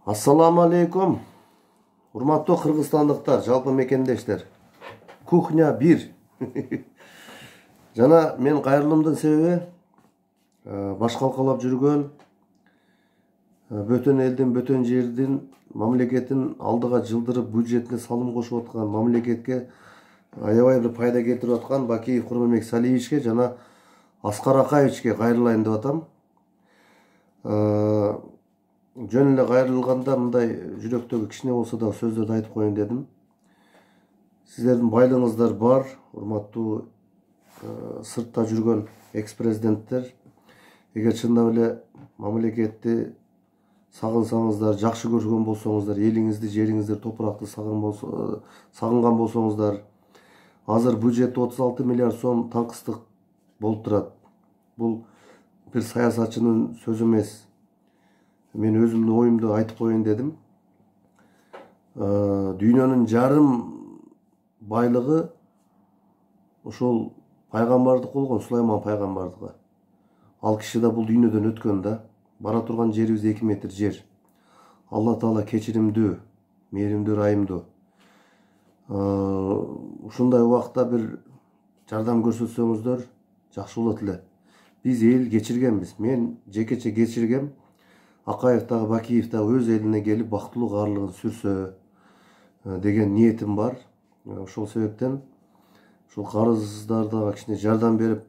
Assalamu alaikum. Урматтуу кыргызстандыктар, жалпы мекендештер. Кухня 1. Жана мен кайрылымдын себеби баш калкалап жүргөн бөтөн элдин, бөтөн жердин, мамлекеттин алдыга жылдырып бюджетине салым кошуп аткан, мамлекетке аябай бир пайда келтирип аткан Бакиев Курманбек Салиевичке жана Аскар Акаевичке кайрылайын деп атам. Жөн эле кайрылганда мындай жүрөктөгү кичине болсо да сөздөрдү айтып коеюн дедим. Сиздердин байлыгыңыздар бар, урматтуу сыртта жүргөн экс-президенттер. Эгер чындап эле мамлекетти сагынсаңыздар, жакшы көргөн болсоңуздар, элиңизди, жериңизди, топуракты сагынган болсоңуздар, азыр бюджет 36 миллиард сом таңкыстык болуп турат. Бул бир саясатчынын сөзү эмес. Мен өзүмдүн оюмду айтып коеюн дедим. Дүйнөнүн жарым байлыгы ошол пайгамбардык болгон, Сулайман пайгамбардыкы. Ал киши да бул дүйнөдөн өткөн да. Бара турган жерибиз 2 метр жер. Алла Таала кечиримдүү, мээримдүү, ырайымдуу. Ушундай убакта бир жардам көрсөтсөңүздөр жакшы болот эле. Биз эл кечиргенбиз. Мен жекече кечиргем. Акаев дагы, Бакиев дагы өз элине келип бактылуу каарлыгын сүрсө деген ниетим бар. Ошол себептен ушул карыздардага кичине жардам берип,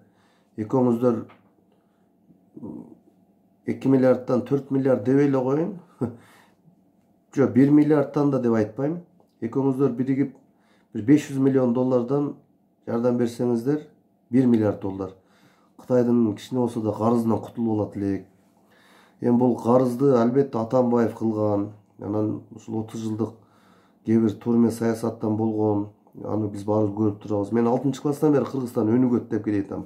экөөңүздөр 2 миллиардтан 4 миллиард дебей эле коеюн. Жок, 1 миллиардтан да деп айтпайм. Экөөңүздөр биригип бир 500 миллион доллардан жардам берсеңиздер, 1 миллиард доллар. Кытайдын кичине болсо да карызынан кутулуп алат элек. Эми бул карызды албетте Атамбаев кылган. Анан ушул 30 жылдык кээ бир турме саясаттан болгон. Аны биз баарыбыз көрүп турабыз. Мен 6-класстан бери Кыргызстан өнүгөт деп келатам.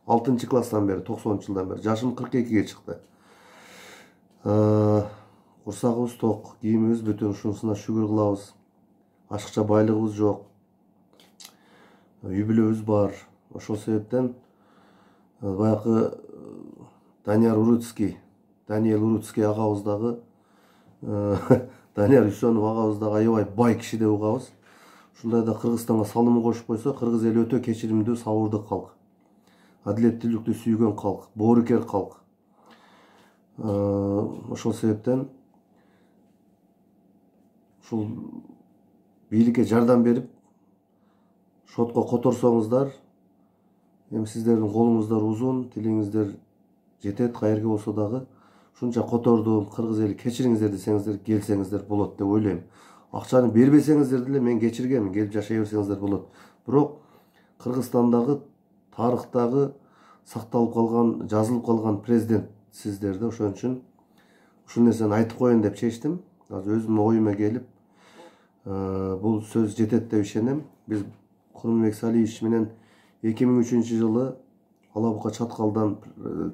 6-класстан бери, 90-жылдан бери. Жашым 42-ге чыкты. Курсагыбыз ток, кийимибиз бүтүн, ушунусуна шүгүр кылабыз. Ашыкча байлыгыбыз жок. Үй бүлөбүз бар. Ошол себептен баягы Даниэл Уруцкий агабыз дагы, Данияр Үсөнов агабыз дагы аябай бай киши деп угабыз. Ушундайда Кыргызстанга салым кошуп койсо, кыргыз эли өтө кечиримдүү, сабырдуу калк. Адилеттүүлүктү сүйгөн калк, боорукер калк. Ошол себептен ушул бийликке жардам берип, шотко которсоңуздар, эми сиздердин колуңуздар узун, тилиңиздер жетет, кайерге болсо дагы ушунча котордум, кыргыз эли кечириңиздер десеңиздер, келсеңиздер болот деп ойлойм. Акчаны бербесеңиздер деле мен кечиргем, келип жашай берсеңиздер болот. Бирок Кыргызстандагы тарыхтагы сакталып калган, жазылып калган президент сиздер да, ошон үчүн ушул нерсени айтып коеюн деп чечтим. Азыр өзүмдүн оюма келип, бул сөз жетет деп ишенем. Биз Курманбек Салиевич менен 2003-жылы Алабука Чаткалдан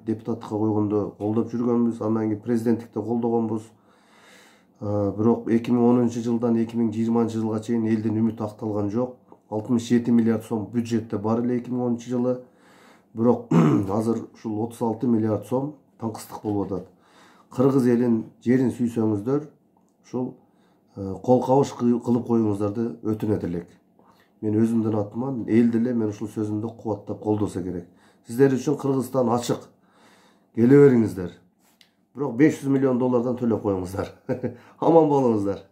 депутаттыкка койгондо колдоп жүргөнбүз. Андан кийин президенттикте колдогонбуз. Бирок 2010-жылдан 2020-жылга чейин элдин үмүтү акталган жок. 67 миллиард сом бюджетте бар эле 2010-жылы. Бирок азыр ушул 36 миллиард сом таңкыстык болуп атат. Кыргыз элин жерин сүйсөңүздөр, ушул кол кабыш кылып коюңуздарды өтүнөт элек. Мен өзүмдүн атыман эл деле мен ушул сөзүмдү кубаттап колдосо керек. Сиздер үчүн Кыргызстан ачык. Келе бериңиздер. Бирок 500 миллион доллардан төлөп коюңуздар. Аман болуңуздар.